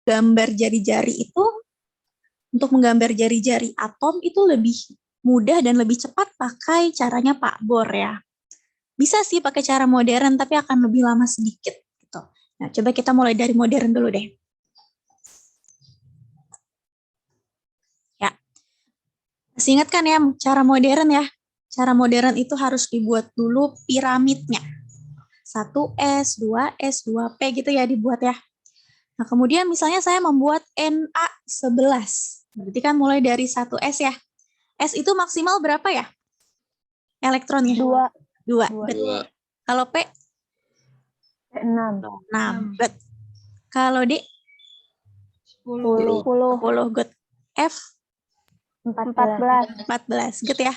menggambar jari-jari itu, untuk menggambar jari-jari atom itu lebih mudah dan lebih cepat pakai caranya Pak Bor ya. Bisa sih pakai cara modern, tapi akan lebih lama sedikit. Gitu. Nah, coba kita mulai dari modern dulu deh. Ya, masih ingat kan ya cara modern ya? Cara modern itu harus dibuat dulu piramidnya. 1S, 2S, 2P gitu ya dibuat ya. Nah, kemudian misalnya saya membuat Na11. Berarti kan mulai dari 1S ya. S itu maksimal berapa ya? Elektronnya? 2. Betul. Kalau P? 6. 6. Good. Kalau D? 10. 10. Good. F? 14. Good ya.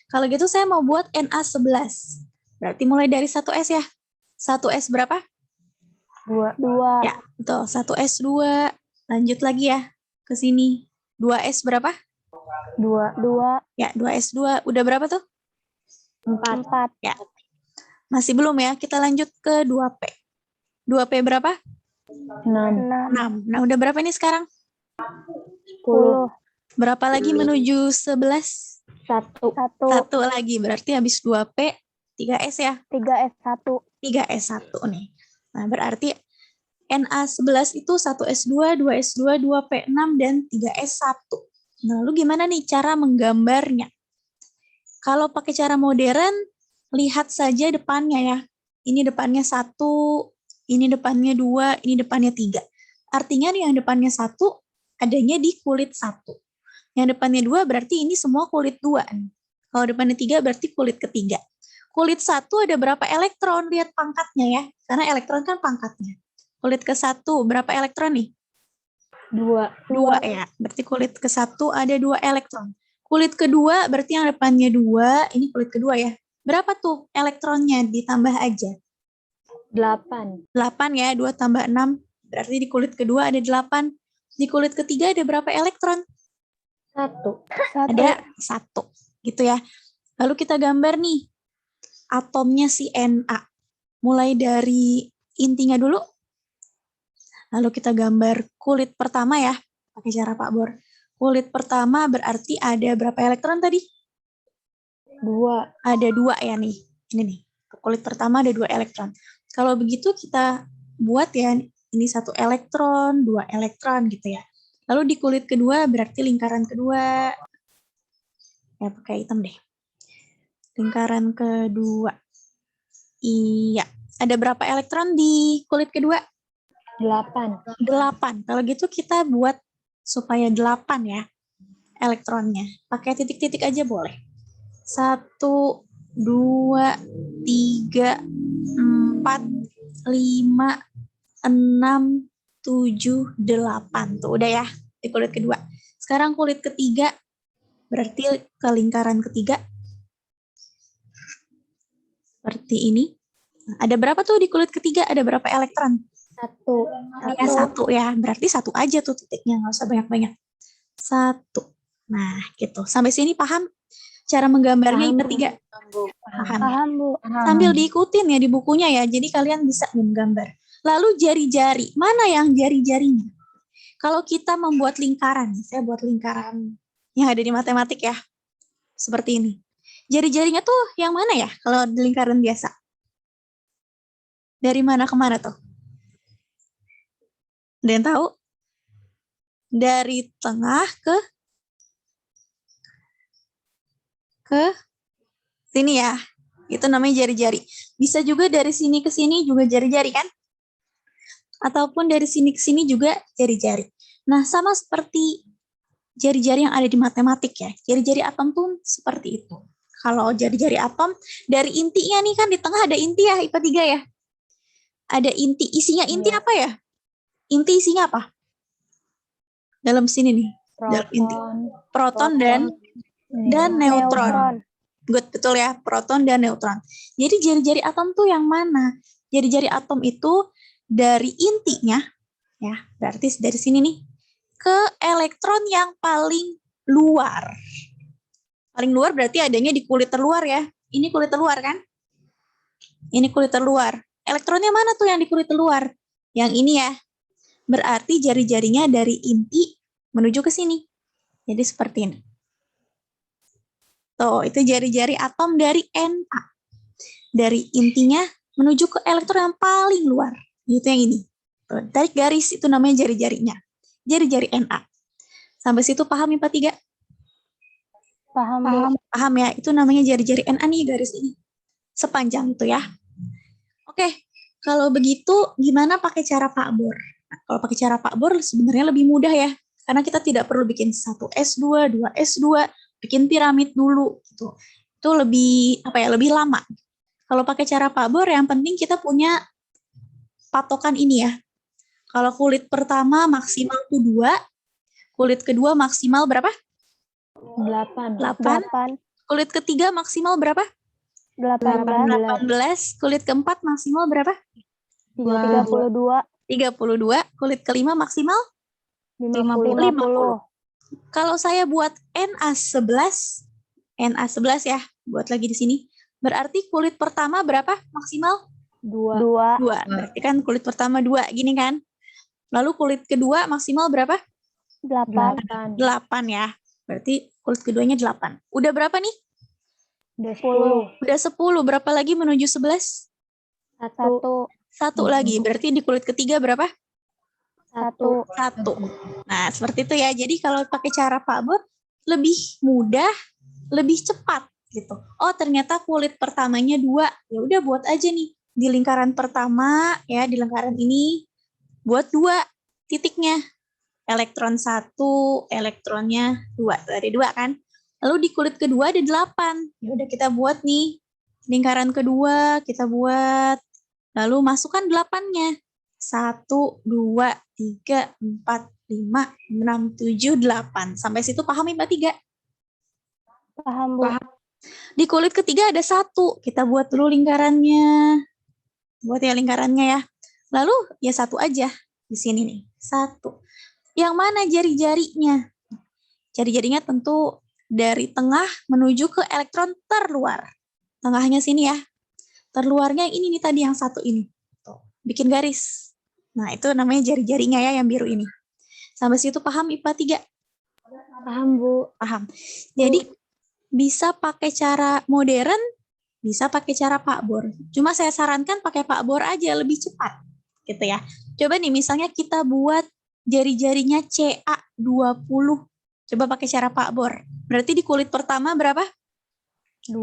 Kalau gitu saya mau buat Na11. Berarti mulai dari 1S ya. 1S berapa? 2. Ya, betul. 1S 2. Lanjut lagi ya ke sini. 2S berapa? 2. Ya, 2S 2. Udah berapa tuh? 4. Ya. Masih belum ya. Kita lanjut ke 2P. 2P berapa? 6. Nah, udah berapa ini sekarang? 10. Berapa lagi menuju 11? 1 lagi. Berarti habis 2P, 3S ya? 3S1. 3S1 nih. Nah, berarti Na11 itu 1S2, 2S2, 2P6, dan 3S1. Nah, lalu gimana nih cara menggambarnya? Kalau pakai cara modern, lihat saja depannya ya. Ini depannya 1, ini depannya 2, ini depannya 3. Artinya yang depannya 1 adanya di kulit 1. Yang depannya 2 berarti ini semua kulit 2. Kalau depannya 3 berarti kulit ketiga. Kulit 1 ada berapa elektron? Lihat pangkatnya ya. Karena elektron kan pangkatnya. Kulit ke-1 berapa elektron nih? 2 ya. Berarti kulit ke-1 ada 2 elektron. Kulit kedua berarti yang depannya 2, ini kulit kedua ya. Berapa tuh elektronnya? Ditambah aja. 8 ya, 2 tambah 6. Berarti di kulit kedua ada 8. Di kulit ketiga ada berapa elektron? 1. Ada 1. Gitu ya. Lalu kita gambar nih atomnya si Na. Mulai dari intinya dulu. Lalu kita gambar kulit pertama ya. Pakai cara Pak Bor. Kulit pertama berarti ada berapa elektron tadi? 2. Ada 2 ya nih. Ini nih. Kulit pertama ada 2 elektron. Kalau begitu kita buat ya, ini 1 elektron, 2 elektron gitu ya. Lalu di kulit kedua berarti lingkaran kedua. Ya pakai hitam deh. Lingkaran kedua. Iya. Ada berapa elektron di kulit kedua? 8. Kalau gitu kita buat supaya 8 ya elektronnya. Pakai titik-titik aja boleh. 1, 2, 3, 4, 5, 6, 7, 8. Tuh udah ya di kulit kedua. Sekarang kulit ketiga berarti ke lingkaran ketiga. Seperti ini. Ada berapa tuh di kulit ketiga? Ada berapa elektron? 1. Ya, 1 ya. Berarti 1 aja tuh titiknya, nggak usah banyak-banyak. 1. Nah, gitu. Sampai sini paham cara menggambarnya yang ketiga? Paham, Bu. Sambil diikutin ya di bukunya ya. Jadi kalian bisa menggambar. Lalu jari-jari. Mana yang jari-jarinya? Kalau kita membuat lingkaran, saya buat lingkaran yang ada di matematik ya. Seperti ini. Jari-jarinya tuh yang mana ya kalau di lingkaran biasa? Dari mana ke mana tuh? Ada yang tahu? Dari tengah ke sini ya. Itu namanya jari-jari. Bisa juga dari sini ke sini juga jari-jari kan? Ataupun dari sini ke sini juga jari-jari. Nah, sama seperti jari-jari yang ada di matematik ya. Jari-jari atom pun seperti itu. Kalau jari-jari atom, dari intinya nih kan di tengah ada inti ya, IPA 3 ya. Ada inti, isinya inti apa ya? Inti isinya apa? Dalam sini nih. Dalam inti. Proton dan neutron. Good, betul ya, proton dan neutron. Jadi jari-jari atom tuh yang mana? Jari-jari atom itu dari intinya, ya, berarti dari sini nih, ke elektron yang paling luar. Paling luar berarti adanya di kulit terluar ya. Ini kulit terluar kan? Ini kulit terluar. Elektronnya mana tuh yang di kulit terluar? Yang ini ya. Berarti jari-jarinya dari inti menuju ke sini. Jadi seperti ini. Tuh, itu jari-jari atom dari Na. Dari intinya menuju ke elektron yang paling luar. Itu yang ini. Tuh, tarik garis, itu namanya jari-jarinya. Jari-jari Na. Sampai situ paham IPA 3? Paham, Bu. Paham ya? Itu namanya jari-jari Na nih, garis ini. Sepanjang itu ya. Oke, kalau begitu gimana pakai cara Pak Bor? Nah, kalau pakai cara Pak Bor sebenarnya lebih mudah ya. Karena kita tidak perlu bikin 1S2, 2S2, bikin piramid dulu gitu. Itu lebih lebih lama. Kalau pakai cara Pak Bor yang penting kita punya patokan ini ya. Kalau kulit pertama maksimal tuh 2, kulit kedua maksimal berapa? 8. Kulit ketiga maksimal berapa? 18. Kulit keempat maksimal berapa? 32. 32. Kulit kelima maksimal 50. Kalau saya buat Na11 ya, buat lagi di sini. Berarti kulit pertama berapa maksimal? 2. 2. Berarti kan kulit pertama 2 gini kan. Lalu kulit kedua maksimal berapa? 8. 8 ya. Berarti kulit keduanya 8. Udah berapa nih? Udah 10. Udah 10. Berapa lagi menuju 11? 1 lagi. Berarti di kulit ketiga berapa? 1. Nah, seperti itu ya. Jadi kalau pakai cara Pak Bor lebih mudah, lebih cepat gitu. Oh, ternyata kulit pertamanya 2. Ya udah buat aja nih di lingkaran pertama ya, di lingkaran ini buat 2 titiknya. Elektron 1, elektronnya 2. Ada 2 kan? Lalu di kulit kedua ada 8. Ya udah kita buat nih. Lingkaran kedua kita buat. Lalu masukkan 8-nya. 1, 2, 3, 4, 5, 6, 7, 8. Sampai situ paham IPA 3? Paham, Bu. Di kulit ketiga ada 1. Kita buat dulu lingkarannya. Buat ya lingkarannya ya. Lalu ya 1 aja. Di sini nih. 1. Yang mana jari-jarinya? Jari-jarinya tentu dari tengah menuju ke elektron terluar. Tengahnya sini ya. Terluarnya ini nih tadi yang 1 ini. Tuh, bikin garis. Nah, itu namanya jari-jarinya ya yang biru ini. Sampai situ paham IPA 3? Paham, Bu. Paham. Jadi bisa pakai cara modern, bisa pakai cara Pak Bor. Cuma saya sarankan pakai Pak Bor aja lebih cepat. Gitu ya. Coba nih misalnya kita buat jari-jarinya CA20. Coba pakai cara Pak Bor. Berarti di kulit pertama berapa? 2.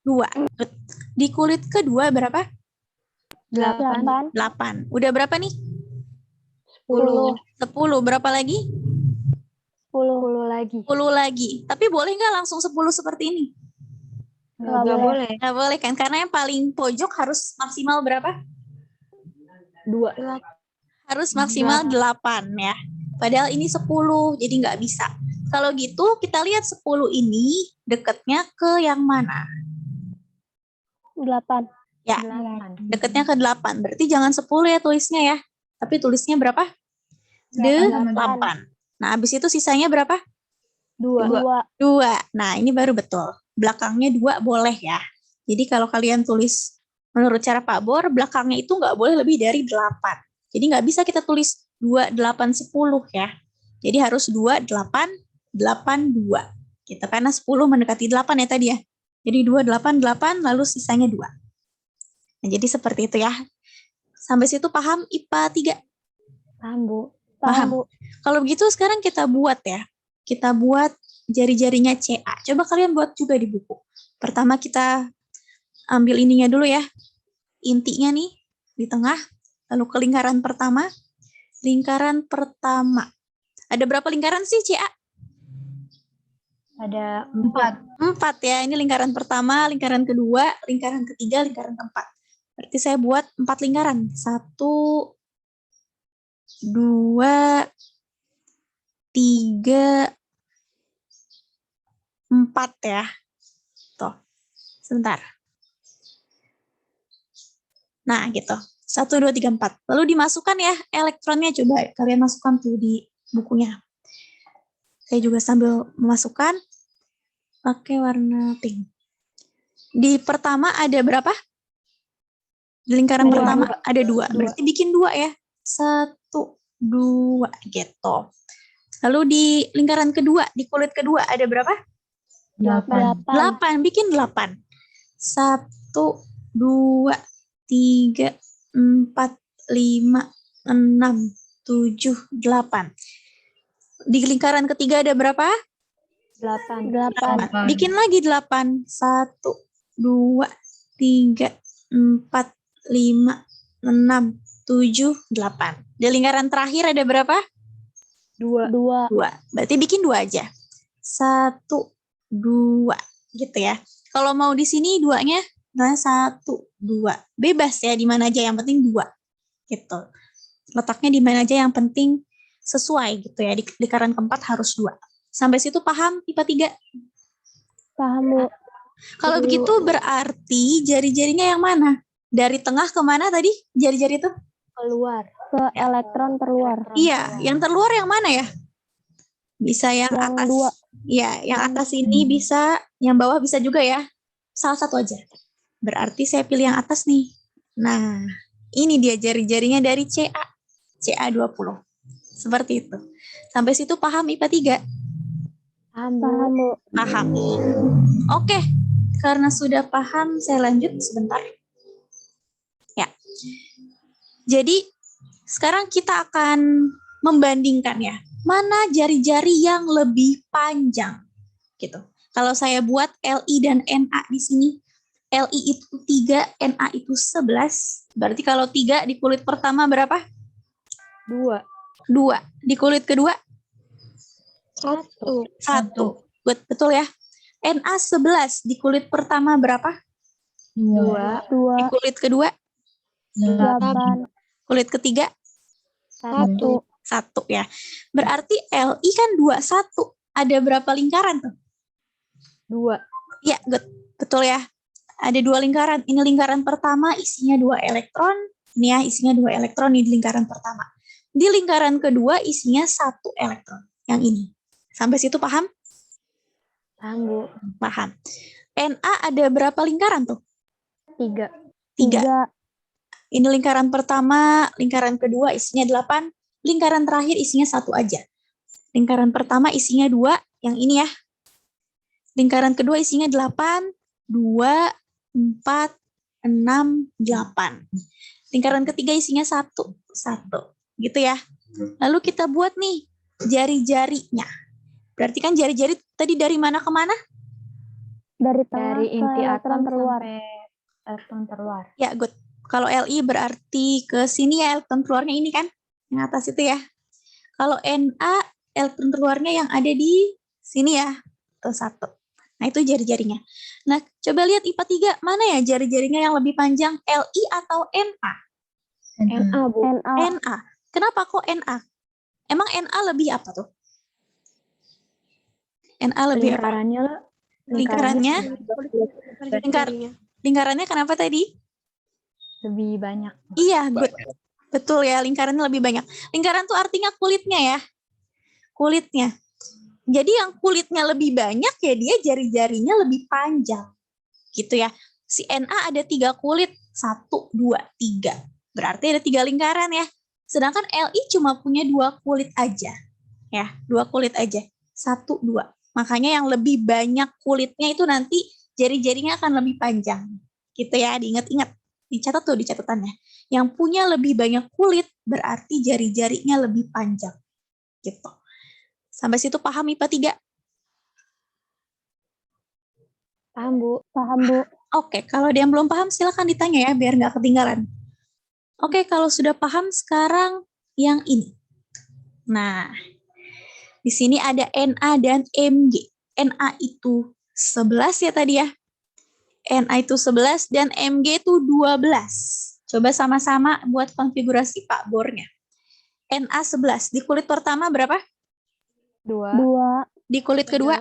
2. Di kulit kedua berapa? 8. 8. Udah berapa nih? 10. 10. Berapa lagi? 10 lagi. 10 lagi. Tapi boleh nggak langsung 10 seperti ini? Nggak boleh. Nggak boleh kan? Karena yang paling pojok harus maksimal berapa? 2. Harus maksimal 8 ya. Padahal ini 10, jadi nggak bisa. Kalau gitu kita lihat 10 ini dekatnya ke yang mana? 8. Ya, dekatnya ke 8. Berarti jangan 10 ya tulisnya ya. Tapi tulisnya berapa? 8. Nah, habis itu sisanya berapa? 2. 2. Nah, ini baru betul. Belakangnya 2 boleh ya. Jadi kalau kalian tulis menurut cara Pak Bor, belakangnya itu nggak boleh lebih dari 8. Jadi nggak bisa kita tulis 2, 8, 10 ya. Jadi harus 2, 8, 8, 2. Gitu, karena 10 mendekati 8 ya tadi ya. Jadi 2, 8, 8, lalu sisanya 2. Nah, jadi seperti itu ya. Sampai situ paham IPA 3? Paham, Bu. Paham. Kalau begitu sekarang kita buat ya. Kita buat jari-jarinya CA. Coba kalian buat juga di buku. Pertama kita ambil ininya dulu ya. Intinya nih di tengah. Lalu ke lingkaran pertama. Lingkaran pertama. Ada berapa lingkaran sih CA? Ada 4. 4 ya. Ini lingkaran pertama, lingkaran kedua, lingkaran ketiga, lingkaran keempat. Berarti saya buat 4 lingkaran. 1, 2, 3, 4 ya. Tuh. Sebentar. Nah, gitu. 1, 2, 3, 4. Lalu dimasukkan ya elektronnya. Coba kalian masukkan tuh di bukunya. Saya juga sambil memasukkan pakai warna pink. Di pertama ada berapa? Di lingkaran pertama ada 2. Berarti bikin 2 ya. 1, 2 gitu. Lalu di lingkaran kedua, di kulit kedua ada berapa? 8. 8, bikin 8. 1, 2, 3, 4, 5, 6, 7, 8. Di lingkaran ketiga ada berapa? 8. 8. Bikin lagi 8. 1, 2, 3, 4, 5, 6, 7, 8. Di lingkaran terakhir ada berapa? 2. 2. Berarti bikin 2 aja. 1, 2 gitu ya. Kalau mau di sini 2-nya nah 1, 2. Bebas ya di mana aja yang penting 2 gitu. Letaknya di mana aja yang penting sesuai gitu ya. Di lingkaran keempat harus 2. Sampai situ paham IPA 3? Paham, Bu. Kalau begitu berarti jari-jarinya yang mana? Dari tengah ke mana tadi jari-jari itu? Keluar. Ke elektron terluar. Iya, yang terluar yang mana ya? Bisa yang Yang atas. 2. Iya, yang atas ini bisa, yang bawah bisa juga ya. Salah satu aja. Berarti saya pilih yang atas nih. Nah, ini dia jari-jarinya dari CA. CA20. Seperti itu. Sampai situ paham IPA 3? Paham, Bu. Paham. Oke, karena sudah paham, saya lanjut sebentar. Ya. Jadi, sekarang kita akan membandingkan ya. Mana jari-jari yang lebih panjang? Gitu. Kalau saya buat LI dan NA di sini, LI itu 3, NA itu 11. Berarti kalau 3 di kulit pertama berapa? 2. 2. Di kulit kedua? 1. 1. Betul ya. NA 11 di kulit pertama berapa? 2. Di kulit kedua? 8. Kulit ketiga? 1. 1 ya. Berarti LI kan 21. Ada berapa lingkaran tuh? 2. Ya, betul ya. Ada 2 lingkaran. Ini lingkaran pertama isinya 2 elektron. Ini ya isinya 2 elektron di lingkaran pertama. Di lingkaran kedua isinya 1 elektron. Yang ini. Sampai situ paham? Paham, Bu. Paham. NA ada berapa lingkaran tuh? 3. 3. Ini lingkaran pertama, lingkaran kedua isinya 8, lingkaran terakhir isinya 1 aja. Lingkaran pertama isinya 2, yang ini ya. Lingkaran kedua isinya 8, 2, 4, 6, 8. Lingkaran ketiga isinya 1, 1. Gitu ya. Lalu kita buat nih jari-jarinya. Berarti kan jari-jari tadi dari mana ke mana? Dari inti atom sampai elektron terluar. Ya, good. Kalau Li berarti ke sini ya elektron keluarnya ini kan, yang atas itu ya. Kalau Na elektron keluarnya yang ada di sini ya, tuh 1. Nah itu jari-jarinya. Nah coba lihat IPA 3, mana ya jari-jarinya yang lebih panjang, Li atau Na? Na, Bu. Na. Kenapa kok Na? Emang Na lebih apa tuh? Na lebih apa? Lingkarannya Lingkarannya kenapa tadi? lebih banyak. Iya, good. Betul ya, lingkarannya lebih banyak. Lingkaran tuh artinya kulitnya ya. Kulitnya. Jadi yang kulitnya lebih banyak ya dia jari-jarinya lebih panjang. Gitu ya. Si Na ada 3 kulit. 1, 2, 3. Berarti ada 3 lingkaran ya. Sedangkan Li cuma punya 2 kulit aja. Ya, 2 kulit aja. 1, 2. Makanya yang lebih banyak kulitnya itu nanti jari-jarinya akan lebih panjang. Gitu ya, diingat-ingat. Dicatat tuh di catatannya. Yang punya lebih banyak kulit berarti jari-jarinya lebih panjang. Gitu. Sampai situ paham IPA 3? Paham, Bu. Paham, Bu. Oke, kalau ada yang belum paham silakan ditanya ya biar nggak ketinggalan. Oke, kalau sudah paham sekarang yang ini. Nah, di sini ada Na dan Mg. Na itu 11 ya tadi ya. Na itu 11 dan Mg itu 12. Coba sama-sama buat konfigurasi Pak bornya. Na 11. Di kulit pertama berapa? 2. Di kulit kedua?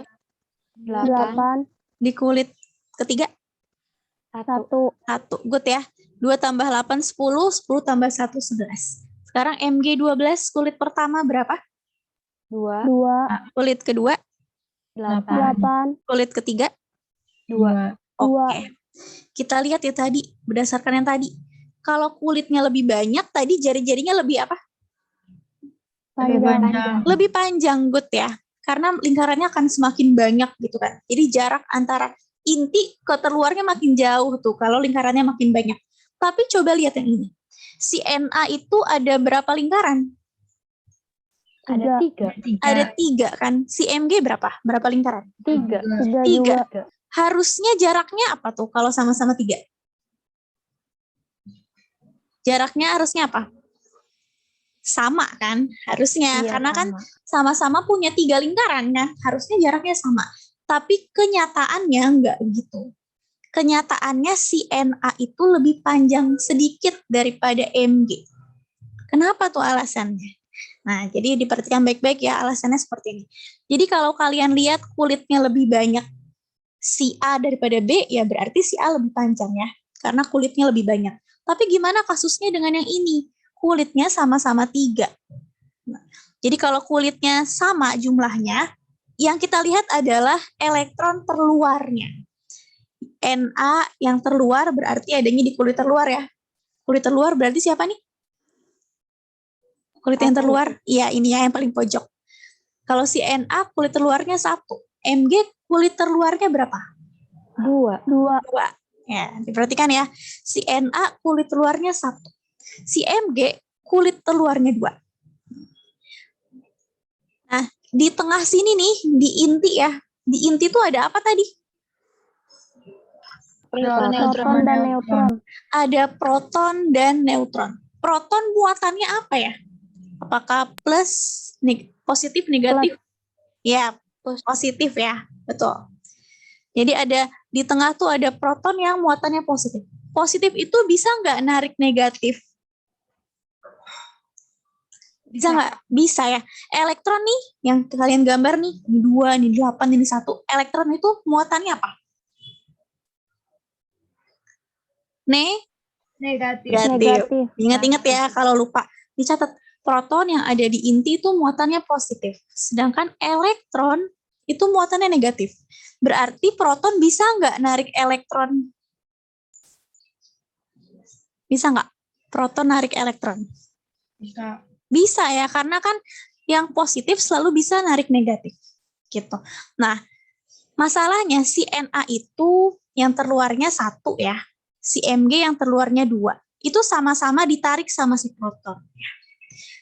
8. Di kulit ketiga? 1. 1. Good ya. 2 tambah 8, 10. 10 tambah 1, 11. Sekarang Mg 12 kulit pertama berapa? 2. Kulit kedua? 8. Kulit ketiga? 2. Oke. Kita lihat ya tadi, berdasarkan yang tadi. Kalau kulitnya lebih banyak, tadi jari-jarinya lebih apa? Panjang. Lebih panjang, good ya. Karena lingkarannya akan semakin banyak gitu kan. Jadi jarak antara inti ke terluarnya makin jauh tuh kalau lingkarannya makin banyak. Tapi coba lihat yang ini. Si Na itu ada berapa lingkaran? Ada 3. Ada 3 kan. Si Mg berapa? Berapa lingkaran? 3. 3. Harusnya jaraknya apa tuh kalau sama-sama 3? Jaraknya harusnya apa? Sama kan? Harusnya. Iya, Karena kan sama. sama-sama punya 3 lingkaran. Nah, harusnya jaraknya sama. Tapi kenyataannya enggak gitu. Kenyataannya si Na itu lebih panjang sedikit daripada Mg. Kenapa tuh alasannya? Nah, jadi diperhatikan baik-baik ya alasannya seperti ini. Jadi kalau kalian lihat kulitnya lebih banyak si A daripada B, ya berarti si A lebih panjang ya. Karena kulitnya lebih banyak. Tapi gimana kasusnya dengan yang ini? Kulitnya sama-sama 3. Nah, jadi kalau kulitnya sama jumlahnya, yang kita lihat adalah elektron terluarnya. Na yang terluar berarti adanya di kulit terluar ya. Kulit terluar berarti siapa nih? Kulit yang terluar? Iya, ini ya yang paling pojok. Kalau si Na kulit terluarnya 1. Mg kulit terluarnya berapa? 2. 2. Ya, diperhatikan ya. Si Na kulit terluarnya 1. Si Mg kulit terluarnya 2. Nah, di tengah sini nih, di inti ya. Di inti itu ada apa tadi? Proton dan neutron. Ada proton dan neutron. Proton muatannya apa ya? Apakah plus, positif, negatif? Ya, positif ya, betul. Jadi ada di tengah tuh ada proton yang muatannya positif. Positif itu bisa nggak narik negatif? Bisa nggak? Bisa ya. Elektron nih, yang kalian gambar nih, ini 2, ini 8, ini 1. Elektron itu muatannya apa? Negatif. Ingat-ingat ya kalau lupa. Dicatat, proton yang ada di inti itu muatannya positif. Sedangkan elektron itu muatannya negatif. Berarti proton bisa nggak narik elektron? Bisa nggak? Proton narik elektron? Bisa. Bisa ya, karena kan yang positif selalu bisa narik negatif. Gitu. Nah, masalahnya si Na itu yang terluarnya 1 ya. Si Mg yang terluarnya 2. Itu sama-sama ditarik sama si proton.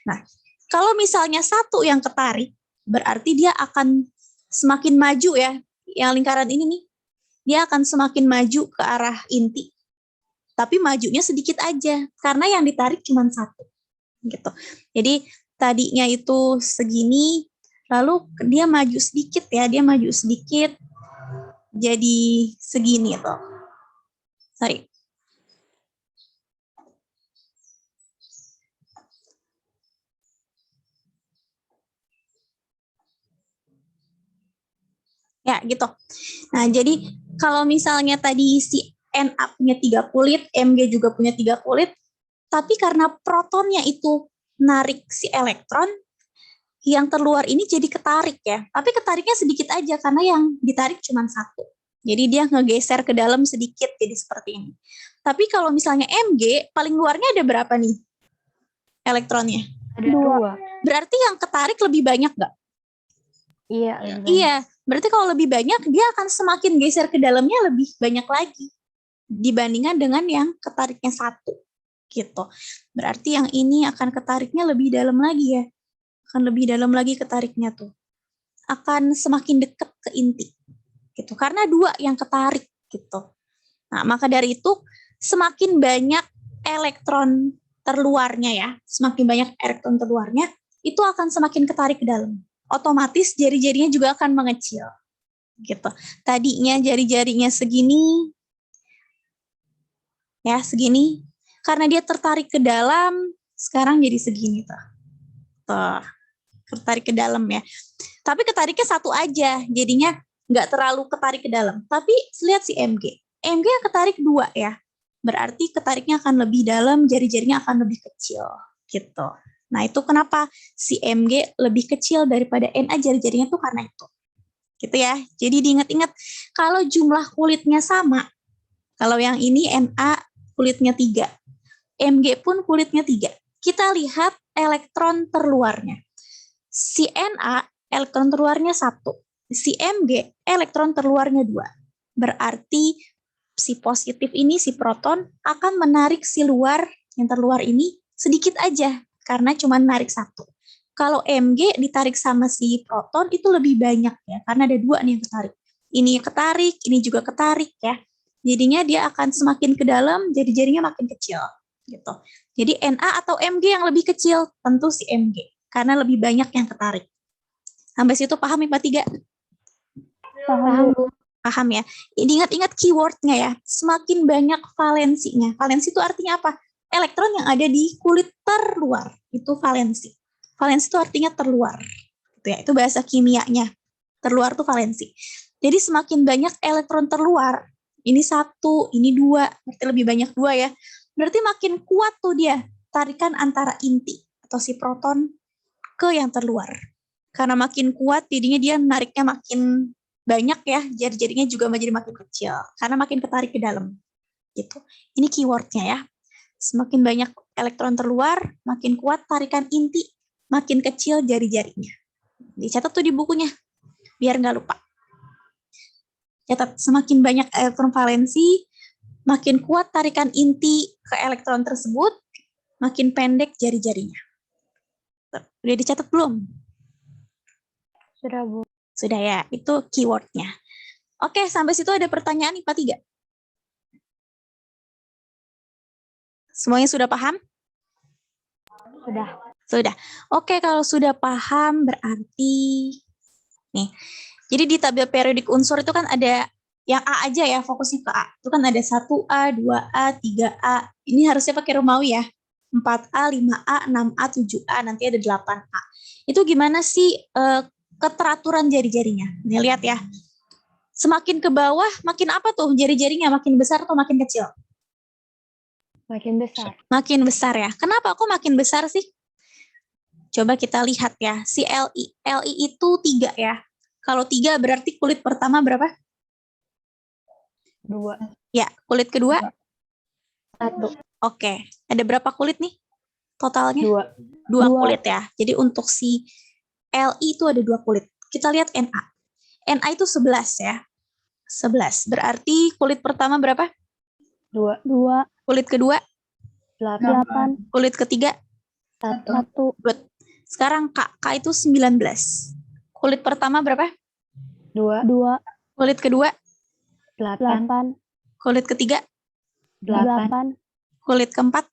Nah, kalau misalnya 1 yang ketarik, berarti dia akan semakin maju ya. Yang lingkaran ini nih, dia akan semakin maju ke arah inti. Tapi majunya sedikit aja, karena yang ditarik cuma 1. Gitu. Jadi tadinya itu segini, lalu dia maju sedikit ya, dia maju sedikit, jadi segini tuh. Sorry. Ya, gitu. Nah, jadi kalau misalnya tadi si Na punya 3 kulit, Mg juga punya 3 kulit, tapi karena protonnya itu narik si elektron, yang terluar ini jadi ketarik ya. Tapi ketariknya sedikit aja, karena yang ditarik cuma 1. Jadi dia ngegeser ke dalam sedikit, jadi seperti ini. Tapi kalau misalnya Mg, paling luarnya ada berapa nih elektronnya? Ada 2. Berarti yang ketarik lebih banyak nggak? Iya. Iya, berarti kalau lebih banyak, dia akan semakin geser ke dalamnya lebih banyak lagi dibandingkan dengan yang ketariknya 1. Gitu. Berarti yang ini akan ketariknya lebih dalam lagi ya. Akan lebih dalam lagi ketariknya tuh. Akan semakin dekat ke inti. Gitu. Karena 2 yang ketarik gitu. Nah, maka dari itu semakin banyak elektron terluarnya ya, semakin banyak elektron terluarnya, itu akan semakin ketarik ke dalam. Otomatis jari-jarinya juga akan mengecil. Gitu. Tadinya jari-jarinya segini, ya segini, karena dia tertarik ke dalam, sekarang jadi segini tuh. Tuh, tertarik ke dalam ya. Tapi ketariknya 1 aja, jadinya nggak terlalu ketarik ke dalam. Tapi lihat si Mg. Mg yang ketarik 2 ya. Berarti ketariknya akan lebih dalam, jari-jarinya akan lebih kecil. Gitu. Nah, itu kenapa si Mg lebih kecil daripada Na, jari-jarinya tuh karena itu. Gitu ya. Jadi diingat-ingat, kalau jumlah kulitnya sama, kalau yang ini Na kulitnya 3, Mg pun kulitnya 3. Kita lihat elektron terluarnya. Si Na elektron terluarnya 1. Si Mg elektron terluarnya 2. Berarti si positif ini, si proton, akan menarik si luar yang terluar ini sedikit aja, karena cuma narik 1. Kalau Mg ditarik sama si proton itu lebih banyak ya, karena ada 2 nih yang ketarik. Ini ketarik, ini juga ketarik ya. Jadinya dia akan semakin ke dalam, jadi jarinya makin kecil gitu. Jadi Na atau Mg yang lebih kecil, tentu si Mg, karena lebih banyak yang ketarik. Sampai situ paham IPA 3? Paham, Bu. Paham ya? Ingat-ingat keywordnya ya. Semakin banyak valensinya. Valensi itu artinya apa? Elektron yang ada di kulit terluar. Itu valensi. Valensi itu artinya terluar. Gitu ya. Itu bahasa kimianya. Terluar itu valensi. Jadi semakin banyak elektron terluar, ini 1, ini 2, berarti lebih banyak 2 ya. Berarti makin kuat tuh dia tarikan antara inti atau si proton ke yang terluar. Karena makin kuat, jadinya dia nariknya makin banyak ya, jari-jarinya juga menjadi makin kecil karena makin ketarik ke dalam. Gitu. Ini keywordnya ya. Semakin banyak elektron terluar, makin kuat tarikan inti, makin kecil jari-jarinya. Dicatat tuh di bukunya, biar nggak lupa. Catat, semakin banyak elektron valensi, makin kuat tarikan inti ke elektron tersebut, makin pendek jari-jarinya. Udah dicatat belum? Sudah, Bu. Sudah ya, itu keywordnya. Oke, sampai situ ada pertanyaan IPA 3? Semuanya sudah paham? Sudah. Sudah. Oke, kalau sudah paham berarti nih. Jadi di tabel periodik unsur itu kan ada yang A aja ya, fokusnya ke A. Itu kan ada 1A, 2A, 3A. Ini harusnya pakai Romawi ya. 4A, 5A, 6A, 7A, nanti ada 8A. Itu gimana sih keteraturan jari-jarinya? Nih lihat ya. Semakin ke bawah, makin apa tuh jari-jarinya? Makin besar atau makin kecil? Makin besar. Makin besar ya. Kenapa kok makin besar sih? Coba kita lihat ya. Si Li. Li itu 3 ya. Kalau 3 berarti kulit pertama berapa? 2. Ya, kulit kedua? 1. Oke. Ada berapa kulit nih totalnya? 2. 2 kulit ya. Jadi untuk si Li itu ada 2 kulit. Kita lihat Na. Na itu 11 ya. 11. Berarti kulit pertama berapa? 2. Kulit kedua? 8. Kulit ketiga? 1. Good. Sekarang K itu 19. Kulit pertama berapa? 2. Kulit kedua? 8. Kulit ketiga? 8. Kulit keempat?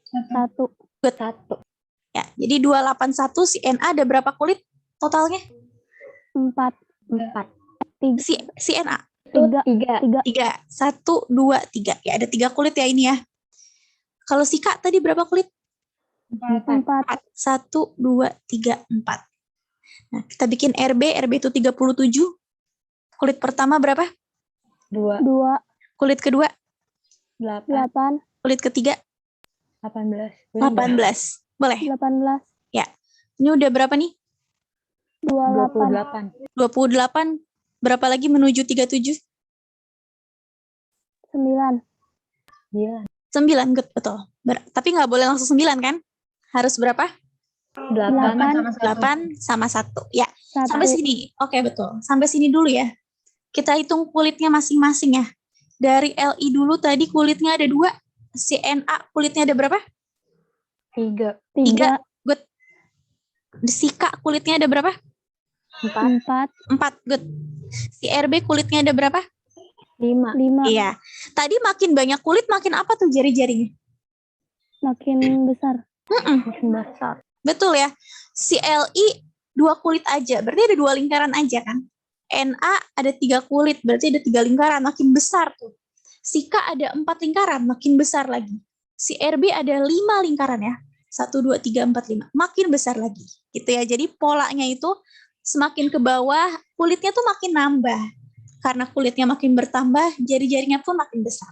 1. Good. 1. Ya, jadi 281 si Na ada berapa kulit totalnya? 4. Si Na? 3. 3. 1, 2, 3. Ya, ada 3 kulit ya ini ya. Kalau si K tadi berapa kulit? 4. 1, 2, 3, 4. Nah, kita bikin RB itu 37. Kulit pertama berapa? 2. Kulit kedua? 8. Kulit ketiga? 18. 18. Boleh? 18. Ya. Ini udah berapa nih? 28. 28. Berapa lagi menuju 37? 9. 9, good, betul. Tapi nggak boleh langsung 9 kan? Harus berapa? 8 sama 1. Ya, sampai sini. Oke, betul. Sampai sini dulu ya. Kita hitung kulitnya masing-masing ya. Dari Li dulu tadi kulitnya ada 2. Si Na kulitnya ada berapa? 3. 3. Good. Si K kulitnya ada berapa? 4. 4. Good. Si Rb kulitnya ada berapa? 5. Iya. Tadi makin banyak kulit, makin apa tuh jari-jarinya? Makin besar. Makin besar. Betul ya. Si Li 2 kulit aja, berarti ada 2 lingkaran aja kan? Na ada 3 kulit, berarti ada 3 lingkaran, makin besar tuh. Si K ada 4 lingkaran, makin besar lagi. Si Rb ada 5 lingkaran ya. 1, 2, 3, 4, 5. Makin besar lagi. Gitu ya. Jadi polanya itu semakin ke bawah, kulitnya tuh makin nambah. Karena kulitnya makin bertambah, jari-jarinya pun makin besar.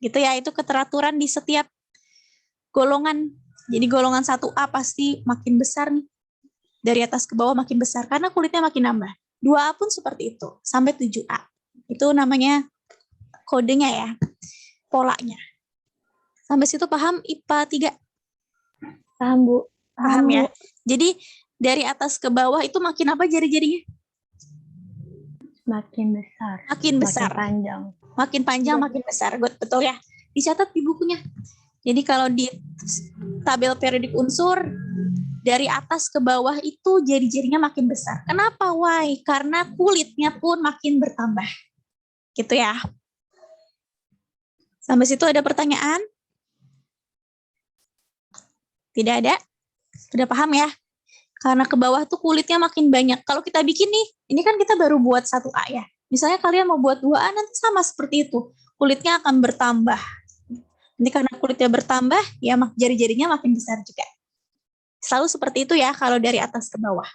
Gitu ya, itu keteraturan di setiap golongan. Jadi golongan 1A pasti makin besar nih. Dari atas ke bawah makin besar, karena kulitnya makin nambah. 2A pun seperti itu, sampai 7A. Itu namanya kodenya ya, polanya. Sampai situ paham IPA 3? Paham, Bu. Paham ya? Jadi dari atas ke bawah itu makin apa jari-jarinya? Makin besar. Makin besar. Makin panjang. Makin panjang, makin besar. Betul ya. Dicatat di bukunya. Jadi kalau di tabel periodik unsur, dari atas ke bawah itu jari-jarinya makin besar. Kenapa? Why? Karena kulitnya pun makin bertambah. Gitu ya. Sampai situ ada pertanyaan? Tidak ada? Sudah paham ya? Karena ke bawah tuh kulitnya makin banyak. Kalau kita bikin nih, ini kan kita baru buat 1A ya. Misalnya kalian mau buat 2A, nanti sama seperti itu. Kulitnya akan bertambah. Nanti karena kulitnya bertambah, ya jari-jarinya makin besar juga. Selalu seperti itu ya, kalau dari atas ke bawah.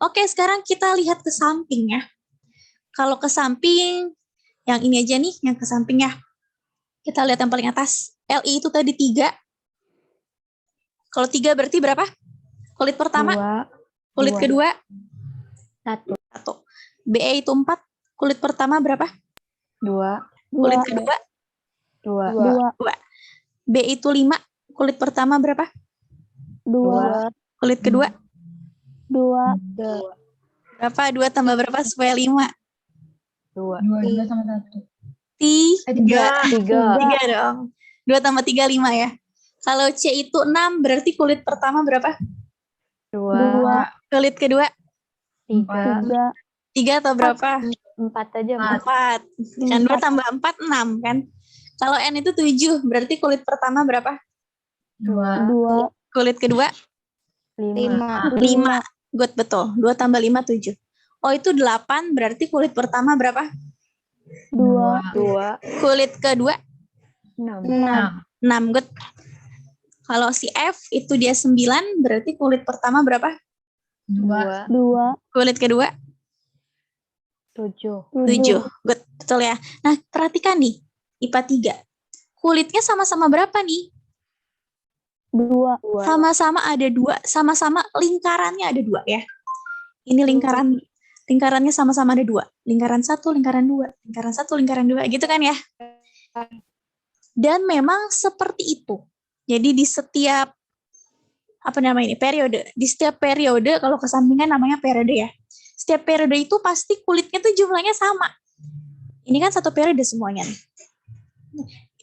Oke, sekarang kita lihat ke samping ya. Kalau ke samping, yang ini aja nih, yang ke samping ya. Kita lihat yang paling atas. LI itu tadi 3. Kalau 3 berarti berapa? Kulit pertama? 2. Kulit 2. kedua? 1. 1. BE itu 4. Kulit pertama berapa? 2. Kulit kedua? 2. 2. B itu 5. Kulit pertama berapa? 2. Kulit kedua? 2. Berapa? 2 tambah berapa supaya 5? 2. 2 sama 1. 3. 3. 3 dong. 2 tambah 3, 5 ya. Kalau C itu 6, berarti kulit pertama berapa? 2. Kulit kedua? 3. 3 atau berapa? 4 aja. 4. Kan 2 tambah 4, 6 kan? Kalau N itu 7, berarti kulit pertama berapa? 2. Kulit kedua? 5. 5. Good, betul. 2 tambah 5, 7. Oh, itu 8, berarti kulit pertama berapa? 2. Kulit kedua? 6. 6, good. Kalau si F itu dia 9, berarti kulit pertama berapa? 2. 2. Kulit kedua? 7. 7. Good, betul ya. Nah, perhatikan nih, IPA 3. Kulitnya sama-sama berapa nih? 2. Sama-sama ada 2, sama-sama lingkarannya ada 2 ya. Ini lingkarannya sama-sama ada 2. Lingkaran 1, lingkaran 2, lingkaran 1, lingkaran 2, gitu kan ya. Dan memang seperti itu. Jadi di setiap periode. Di setiap periode, kalau kesampingan namanya periode ya. Setiap periode itu pasti kulitnya tuh jumlahnya sama. Ini kan satu periode semuanya nih.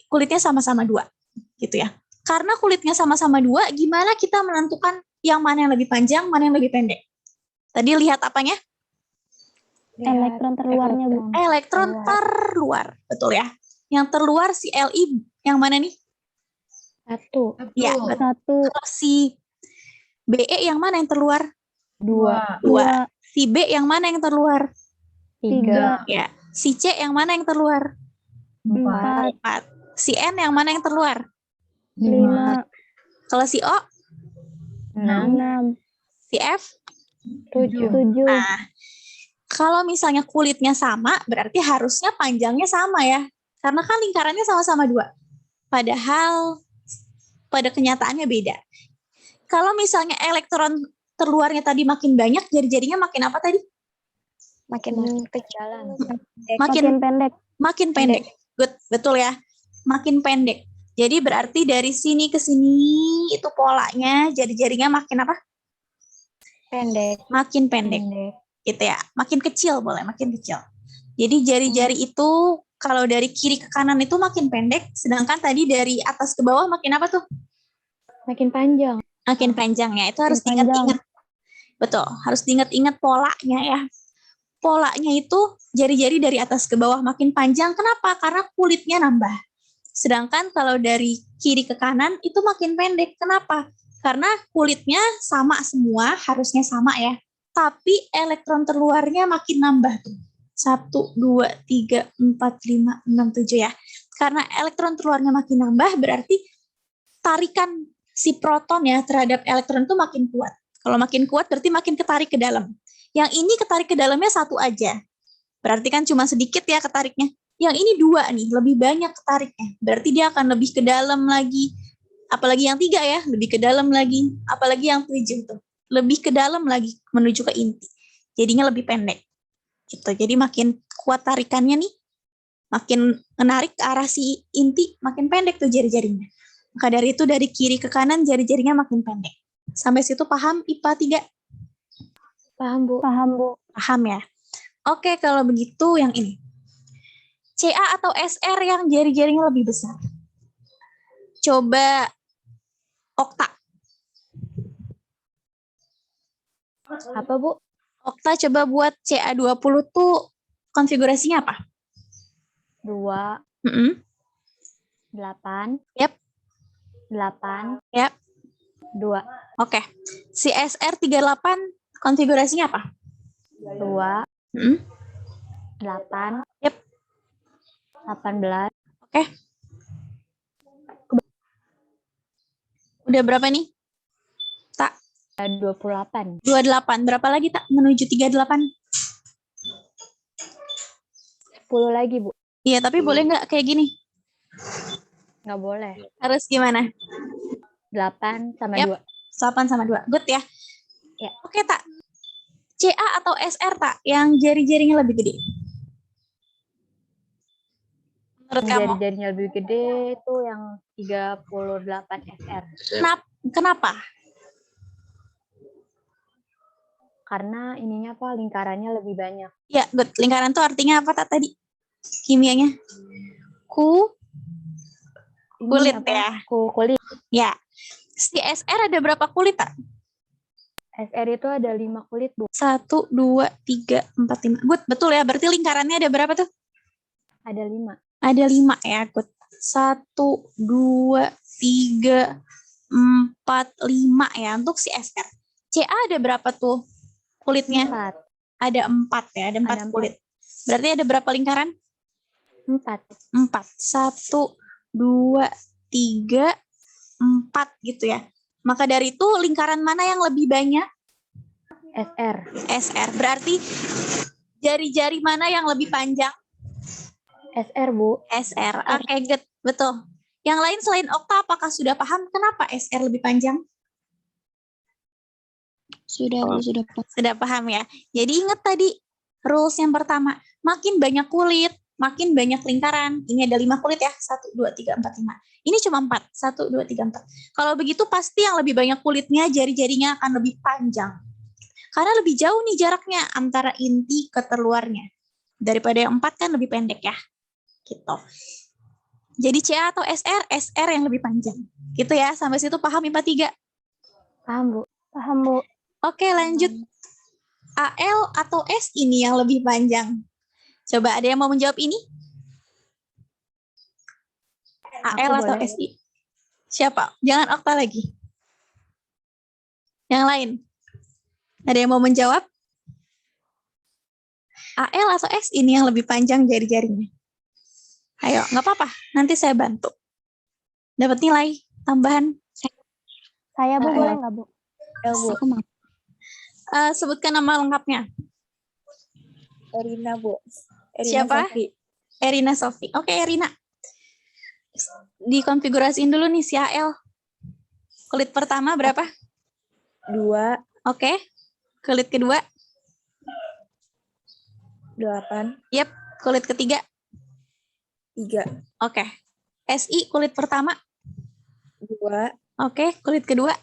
Kulitnya sama-sama 2, gitu ya. Karena kulitnya sama-sama 2, gimana kita menentukan yang mana yang lebih panjang, mana yang lebih pendek? Tadi lihat apanya? Elektron terluarnya, Bu. Elektron terluar, betul ya. Yang terluar si Li yang mana nih? 1. Ya, betul. 1. Kalau si BE yang mana yang terluar? 2. 2. Si B yang mana yang terluar? 3. Ya. Si C yang mana yang terluar? 4. 4. Si N yang mana yang terluar? 5. Kalau si O? 6. Si F? 7. Nah, kalau misalnya kulitnya sama, berarti harusnya panjangnya sama ya. Karena kan lingkarannya sama-sama 2. Padahal pada kenyataannya beda. Kalau misalnya elektron terluarnya tadi makin banyak, jari-jarinya makin apa tadi? Makin berjalan. Makin pendek. Makin pendek. Good, betul ya. Makin pendek. Jadi berarti dari sini ke sini itu polanya jari-jarinya makin apa? Pendek. Makin pendek. Gitu ya. Makin kecil boleh, makin kecil. Jadi jari-jari itu kalau dari kiri ke kanan itu makin pendek, sedangkan tadi dari atas ke bawah makin apa tuh? Makin panjang. Makin panjangnya. Itu harus diingat-ingat. Betul, harus diingat-ingat polanya ya. Polanya itu jari-jari dari atas ke bawah makin panjang. Kenapa? Karena kulitnya nambah. Sedangkan kalau dari kiri ke kanan itu makin pendek. Kenapa? Karena kulitnya sama semua, harusnya sama ya. Tapi elektron terluarnya makin nambah tuh. 1, 2, 3, 4, 5, 6, 7 ya. Karena elektron terluarnya makin nambah, berarti tarikan si proton ya terhadap elektron itu makin kuat. Kalau makin kuat berarti makin ketarik ke dalam. Yang ini ketarik ke dalamnya 1 aja. Berarti kan cuma sedikit ya ketariknya. Yang ini 2 nih, lebih banyak ketariknya. Berarti dia akan lebih ke dalam lagi. Apalagi yang 3 ya, lebih ke dalam lagi. Apalagi yang 7 tuh. Lebih ke dalam lagi menuju ke inti. Jadinya lebih pendek. Gitu. Jadi makin kuat tarikannya nih, makin menarik ke arah si inti, makin pendek tuh jari-jarinya. Maka dari itu dari kiri ke kanan jari-jarinya makin pendek. Sampai situ paham IPA 3? Paham, Bu. Paham, Bu. Paham ya? Oke, kalau begitu yang ini. CA atau SR yang jari-jarinya lebih besar? Coba Okta. Apa, Bu? Okta coba buat CA20 tuh konfigurasinya apa? 2, Mm-mm. 8, Yap. 8, Yap. 2, Oke. Si SR38 konfigurasinya apa? 2, Mm-mm. 8, Yap. 18, Oke. Udah berapa nih? Tak. 28. 28. Berapa lagi tak menuju 38? 10 lagi, Bu. Iya, tapi boleh nggak kayak gini? Nggak boleh. Harus gimana? 8 sama Yap. 2. 8 sama 2. Good ya? Ya. Oke, tak. CA atau SR, tak? Yang jari-jarinya lebih gede? Menurut kamu? Jari-jarinya lebih gede itu yang 38 SR. Kenapa? Karena ininya apa? Lingkarannya lebih banyak. Ya, good. Lingkaran tuh artinya apa tak tadi? Kimianya? Kulit Ini apa? ya? Kulit. Ya. Si SR ada berapa kulit, tak? SR itu ada 5 kulit, Bu. 1, 2, 3, 4, 5. Good, betul ya. Berarti lingkarannya ada berapa tuh? Ada 5. Ada 5 ya, good. 1, 2, 3, 4, 5 ya untuk si SR. CA ada berapa tuh kulitnya? 4. Ada 4 ya, ada 4 Ada 4. kulit. Berarti ada berapa lingkaran? 4. 4. 1, 2, 3, 4 gitu ya. Maka dari itu lingkaran mana yang lebih banyak? SR. SR. Berarti jari-jari mana yang lebih panjang? SR, Bu. SR. Oke, good. Betul. Yang lain selain Okta, apakah sudah paham kenapa SR lebih panjang? Sudah paham ya. Jadi ingat tadi rules yang pertama, makin banyak kulit, makin banyak lingkaran. Ini ada 5 kulit ya, 1, 2, 3, 4, 5. Ini cuma 4, 1, 2, 3, 4. Kalau begitu pasti yang lebih banyak kulitnya, jari-jarinya akan lebih panjang. Karena lebih jauh nih jaraknya antara inti ke terluarnya. Daripada yang 4 kan lebih pendek ya. Gitu. Jadi CA atau SR, SR yang lebih panjang. Gitu ya, sampai situ paham IPA 3? Paham, Bu. Paham, Bu. Oke, lanjut. AL atau S ini yang lebih panjang? Coba ada yang mau menjawab ini? AL Aku atau boleh. SI? Siapa? Jangan Okta lagi. Yang lain? Ada yang mau menjawab? AL atau S ini yang lebih panjang jari-jarinya? Ayo, nggak apa-apa. Nanti saya bantu. Dapat nilai tambahan. Saya, Bu, AL. boleh nggak, Bu? Bu. Aku mau. Sebutkan nama lengkapnya. Erina, Bu. Erina Siapa? Sofi. Erina Sofi. Oke, Erina. Dikonfigurasiin dulu nih si AL. Kulit pertama berapa? 2, Oke. Kulit kedua? 8, Yep. Kulit ketiga? 3, Oke. SI kulit pertama? 2, Oke. Kulit kedua?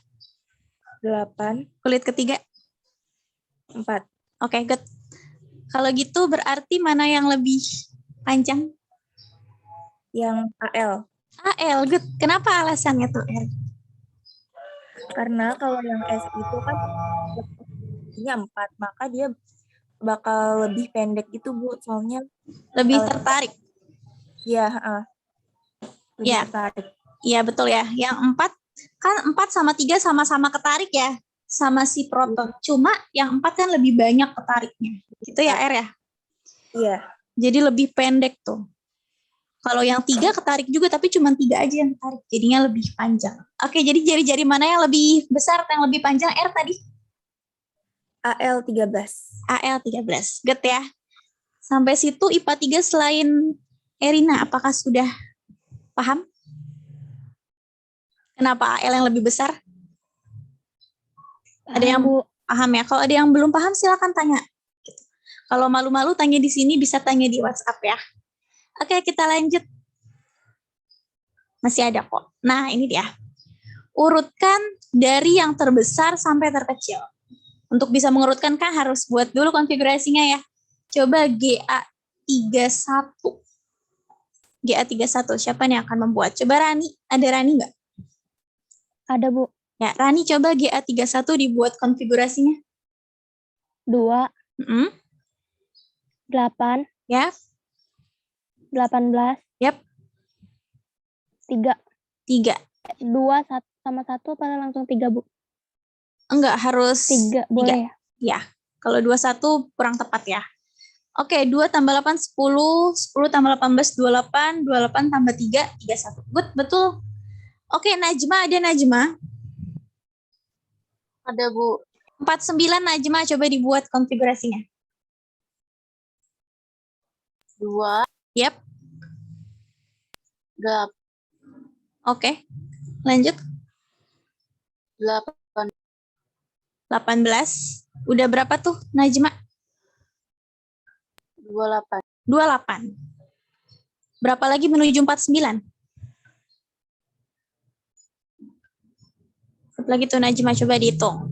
8, Kulit ketiga? 4. Oke, good. Kalau gitu berarti mana yang lebih panjang? Yang AL. AL, good. Kenapa alasannya tuh, Er? Karena kalau yang S itu kan ini 4, maka dia bakal lebih pendek itu, Bu. Soalnya Lebih kalau tertarik? ya, lebih Ya. tertarik. Iya, betul ya. Yang 4, kan 4 sama 3 sama-sama ketarik ya. Sama si proton. Cuma yang 4 kan lebih banyak ketariknya. Gitu ya, Er ya? Iya. Jadi lebih pendek tuh. Kalau yang 3 ketarik juga, tapi cuma 3 aja yang ketarik. Jadinya lebih panjang. Oke, jadi jari-jari mana yang lebih besar atau yang lebih panjang, R tadi? AL 13. AL 13. Good ya. Sampai situ IPA 3 selain Erina, apakah sudah paham? Kenapa AL yang lebih besar? Ada yang paham ya? Kalau ada yang belum paham, silakan tanya. Kalau malu-malu tanya di sini, bisa tanya di WhatsApp ya. Oke, kita lanjut. Masih ada kok. Nah, ini dia. Urutkan dari yang terbesar sampai terkecil. Untuk bisa mengurutkan kan harus buat dulu konfigurasinya ya. Coba GA31. GA31, siapa nih yang akan membuat? Coba Rani, ada Rani nggak? Ada, Bu. Ya, Rani coba GA31 dibuat konfigurasinya. 2, Mm-mm. 8, Ya, 18, yap, 3. 3. 2 sama 1 apa langsung 3, Bu? Enggak, harus 3 boleh ya? Ya, kalau 21 kurang tepat ya. Oke, 2 tambah 8, 10. 10 tambah 18, 28. 28 tambah 3, 31. Good, betul. Oke, Najma, ada Najma? Ada, Bu. 49 Najma, coba dibuat konfigurasinya. 2, Yap, 8, oke. Lanjut. 18. Udah berapa tuh, Najma? 28. 28. Berapa lagi menuju 49? Berapa lagi tuh, Najma? Coba dihitung.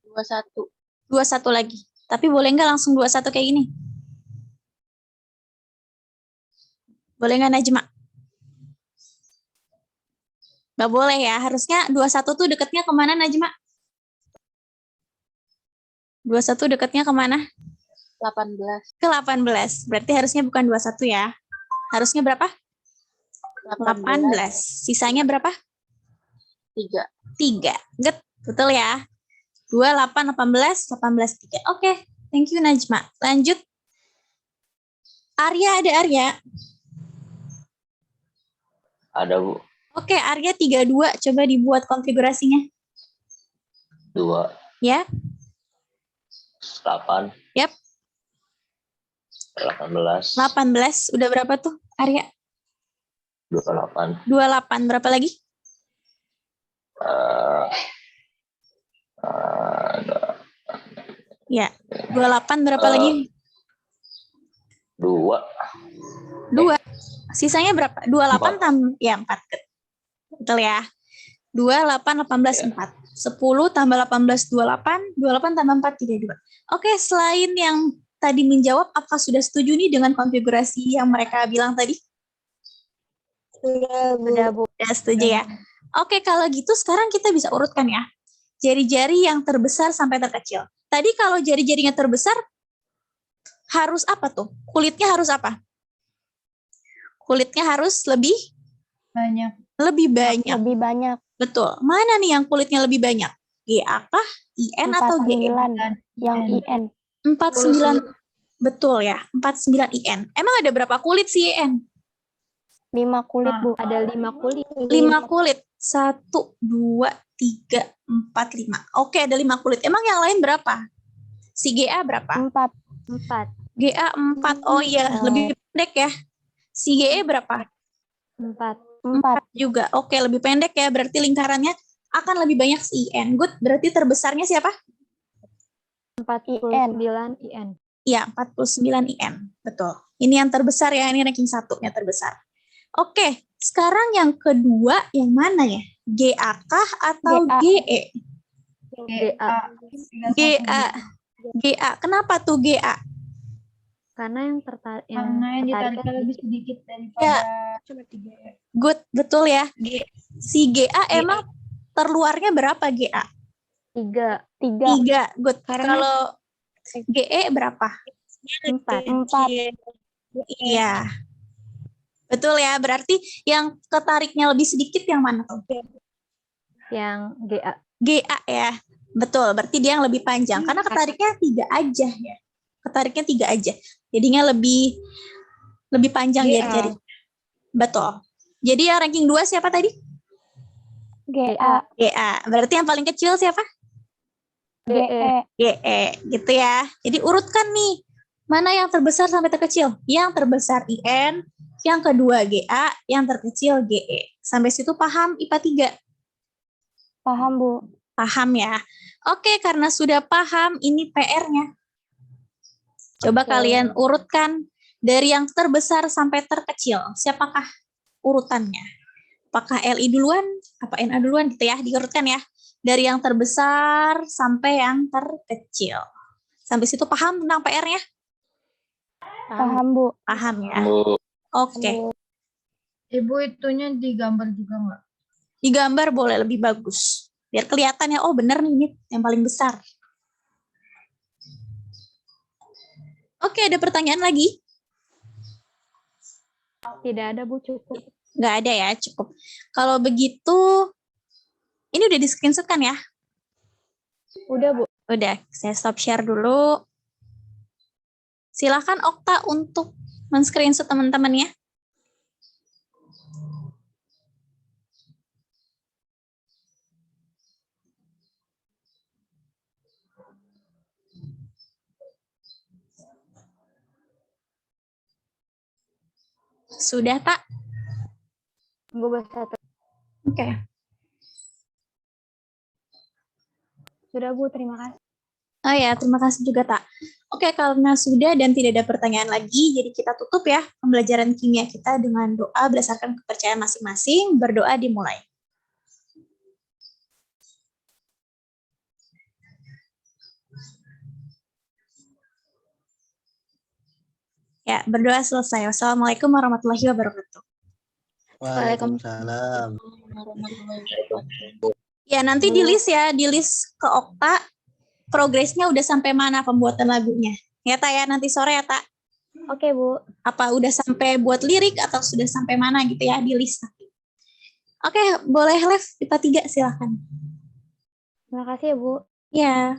21. 21 lagi. Tapi boleh nggak langsung 21 kayak gini? Boleh nggak, Najma? Nggak boleh ya. Harusnya 21 tuh dekatnya kemana, Najma? 21 dekatnya kemana? 18. Ke 18. Berarti harusnya bukan 21 ya. Harusnya berapa? 18. Sisanya berapa? 3. 3. Good. Betul ya. 2, 8, 18, 18, 3. Oke. Thank you, Najma. Lanjut. Arya, ada Arya? Ada, Bu. Oke, Arya 32. Coba dibuat konfigurasinya. 2, Ya. 8, Yap. 18, 18. Udah berapa tuh, Arya? 28, 28. Berapa lagi? eh, Ya. 28 berapa lagi? 2, 2. Sisanya berapa? 28 tambah ya 4. Betul ya. 2, 8, 18, 4. 10 tambah 18, 28. 28 tambah 4, 32. Oke, selain yang tadi menjawab, apakah sudah setuju nih dengan konfigurasi yang mereka bilang tadi? Sudah, Bu. Ya, setuju ya. Oke, kalau gitu sekarang kita bisa urutkan ya. Jari-jari yang terbesar sampai terkecil. Tadi kalau jari-jarinya terbesar, harus apa tuh? Kulitnya harus apa? Kulitnya harus lebih Banyak. banyak. Lebih banyak. Betul. Mana nih yang kulitnya lebih banyak? GA kah? IN atau GE? 49 yang IN. 49. Betul ya, 49 IN. Emang ada berapa kulit sih IN? 5 kulit, Bu. Ada 5 kulit. 5 kulit. 1, 2, 3, 4, 5. Oke, ada 5 kulit. Emang yang lain berapa? Si GA berapa? 4. 4. GA 4. Oh iya, lebih pendek ya. Si GE berapa? 4. 4. Juga. Oke, lebih pendek ya. Berarti lingkarannya akan lebih banyak si IN. Good. Berarti terbesarnya siapa? 49 IN. Iya, 49 IN. Betul. Ini yang terbesar ya. Ini ranking 1-nya terbesar. Oke, sekarang yang kedua yang mana ya? GA kah atau GA. GE? GA. GA. GA. Kenapa tuh GA? Karena yang tertarik Karena yang ditariknya lebih sedikit daripada Good, betul ya. Si GA emang terluarnya berapa GA? 3. 3. Good. Karena- Kalau GE berapa? 4. 4. Iya. Betul ya. Berarti yang ketariknya lebih sedikit yang mana tuh? Yang GA. GA ya. Betul. Berarti dia yang lebih panjang. Karena ketariknya 3 aja ya. Ketariknya 3 aja. Jadinya lebih panjang jari-jari. Betul. Jadi yang ranking 2 siapa tadi? GA. GA. Berarti yang paling kecil siapa? GE. GE. Gitu ya. Jadi urutkan nih. Mana yang terbesar sampai terkecil? Yang terbesar IN, yang kedua GA, yang terkecil GE. Sampai situ paham IPA 3? Paham, Bu. Paham ya. Oke, karena sudah paham, ini PR-nya. Coba kalian urutkan dari yang terbesar sampai terkecil. Siapakah urutannya? Apakah LI duluan? Apa NA duluan gitu ya? Diurutkan ya. Dari yang terbesar sampai yang terkecil. Sampai situ paham tentang PR-nya? Paham, Bu. Paham ya? Bu. Oke. Ibu itunya digambar juga nggak? Digambar boleh lebih bagus. Biar kelihatan ya, oh bener nih ini yang paling besar. Oke, ada pertanyaan lagi? Tidak ada, Bu, cukup. Nggak ada ya, cukup. Kalau begitu, ini udah di-screenshot kan ya? Udah, Bu. Udah, saya stop share dulu. Silakan Okta untuk men-screenshot teman-teman ya. Sudah, Tak? Bu, bisa. Oke. Sudah, Bu. Terima kasih. Oh ya, terima kasih juga, Tak. Oke, karena sudah dan tidak ada pertanyaan lagi, jadi kita tutup ya pembelajaran kimia kita dengan doa berdasarkan kepercayaan masing-masing. Berdoa dimulai. Ya, berdoa selesai. Wassalamualaikum warahmatullahi wabarakatuh. Waalaikumsalam. Ya, nanti di list ya, di list ke Okta, progresnya udah sampai mana pembuatan lagunya. Ya, Tak ya, nanti sore ya, Tak. Oke, Bu. Apa udah sampai buat lirik atau sudah sampai mana gitu ya, di list nanti. Oke, boleh live IPA 3, silahkan. Terima kasih ya, Bu. Ya.